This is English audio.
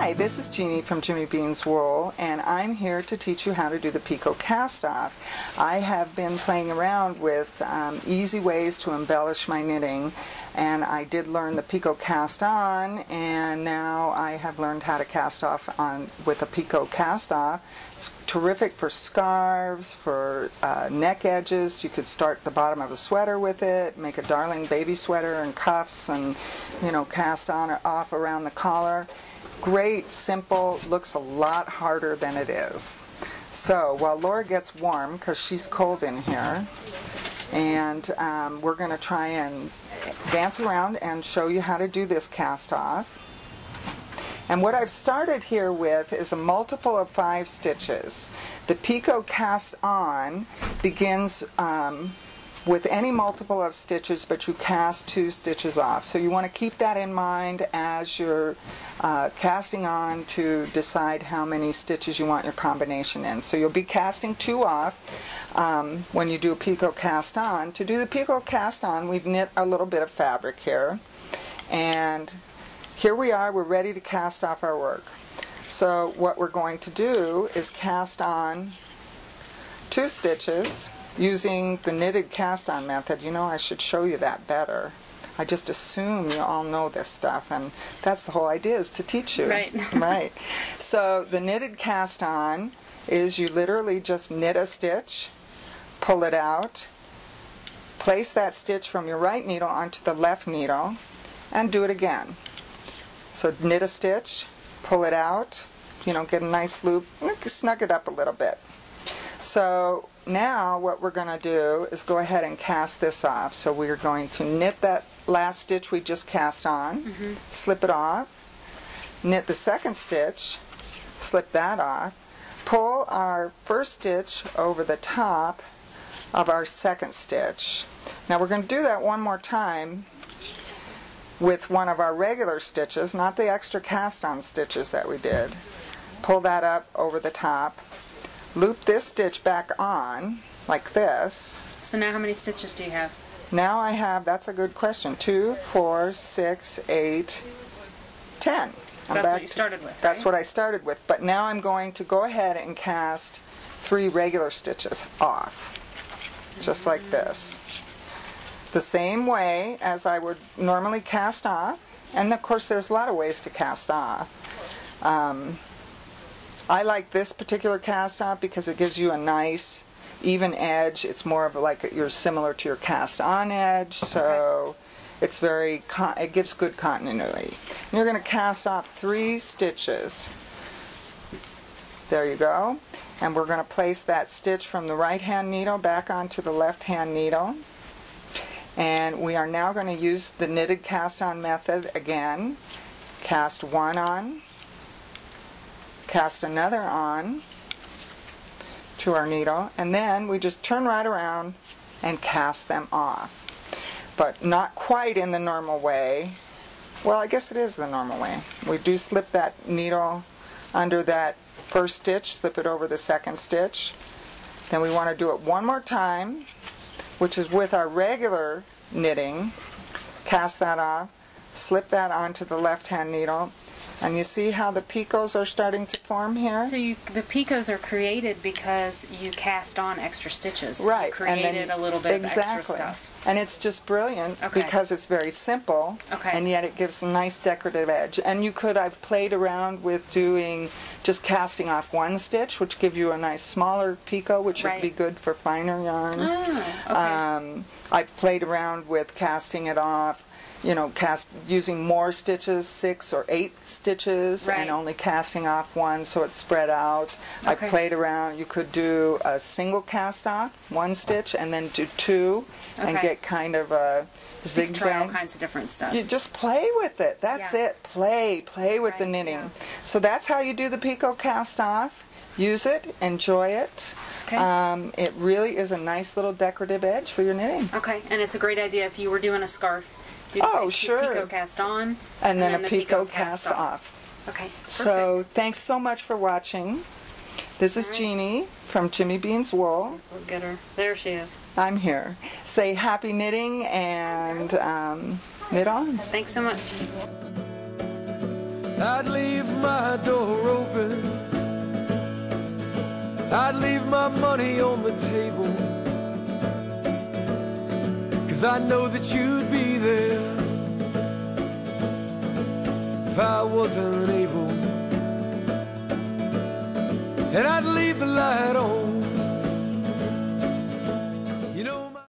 Hi, this is Jeanne from Jimmy Bean's Wool, and I'm here to teach you how to do the Picot Cast Off. I have been playing around with easy ways to embellish my knitting, and I did learn the Picot Cast On, and now I have learned how to cast off with a Picot Cast Off. It's terrific for scarves, for neck edges. You could start the bottom of a sweater with it, make a darling baby sweater and cuffs, and cast on or off around the collar. Great, simple, looks a lot harder than it is. So while Laura gets warm, because she's cold in here, and we're going to try and dance around and show you how to do this cast off. And what I've started here with is a multiple of 5 stitches. The Picot Cast On begins with any multiple of stitches, but you cast 2 stitches off. So you want to keep that in mind as you're casting on to decide how many stitches you want your combination in. So you'll be casting 2 off when you do a Picot Cast On. To do the Picot Cast On, we've knit a little bit of fabric here, and here we are, we're ready to cast off our work. So what we're going to do is cast on 2 stitches using the knitted cast on method. I should show you that better. I just assume you all know this stuff, and that's the whole idea, is to teach you. Right. Right. So the knitted cast on is you literally just knit a stitch, pull it out, place that stitch from your right needle onto the left needle, and do it again. So knit a stitch, pull it out, get a nice loop, snug it up a little bit. So now what we're going to do is go ahead and cast this off. So we're going to knit that last stitch we just cast on, slip it off, knit the second stitch, slip that off, pull our first stitch over the top of our second stitch. Now we're going to do that one more time with one of our regular stitches, not the extra cast on stitches that we did. Pull that up over the top, loop this stitch back on like this. So now how many stitches do you have? Now I have, that's a good question, 2, 4, 6, 8, 10. So that's what you started with, That's right? what I started with, but now I'm going to go ahead and cast 3 regular stitches off, just like this. The same way as I would normally cast off, and of course there's a lot of ways to cast off. I like this particular cast off because it gives you a nice even edge. It's more of like you're similar to your cast on edge, so it's it gives good continuity. And you're going to cast off 3 stitches. There you go. And we're going to place that stitch from the right hand needle back onto the left hand needle. And we are now going to use the knitted cast on method again. Cast 1 on, cast another on to our needle, and then we just turn right around and cast them off. But not quite in the normal way. Well, I guess it is the normal way. We do slip that needle under that first stitch, slip it over the second stitch. Then we want to do it one more time, which is with our regular knitting. Cast that off, slip that onto the left hand needle, and you see how the picots are starting to form here? So the picots are created because you cast on extra stitches. Right. You created a little bit of extra stuff. And it's just brilliant because it's very simple, and yet it gives a nice decorative edge. And you could, I've played around with doing just casting off 1 stitch, which give you a nice smaller picot, which would be good for finer yarn. I've played around with casting it off, using more stitches, 6 or 8 stitches, and only casting off 1 so it's spread out. I've played around, you could do a single cast off, 1 stitch, and then do 2, and get kind of a zigzag. Try all kinds of different stuff. You just play with it. That's it. Play with the knitting. Yeah. So that's how you do the Picot Cast Off. Use it, enjoy it. It really is a nice little decorative edge for your knitting. Okay, and it's a great idea if you were doing a scarf. Do Picot Cast On, and then a Picot Cast Off. Okay, perfect. So thanks so much for watching. This is Jeanne from Jimmy Bean's Wool. Look at her. There she is. I'm here. Say happy knitting and knit on. Thanks so much. I'd leave my door open, I'd leave my money on the table, 'cause I know that you'd be there if I wasn't able.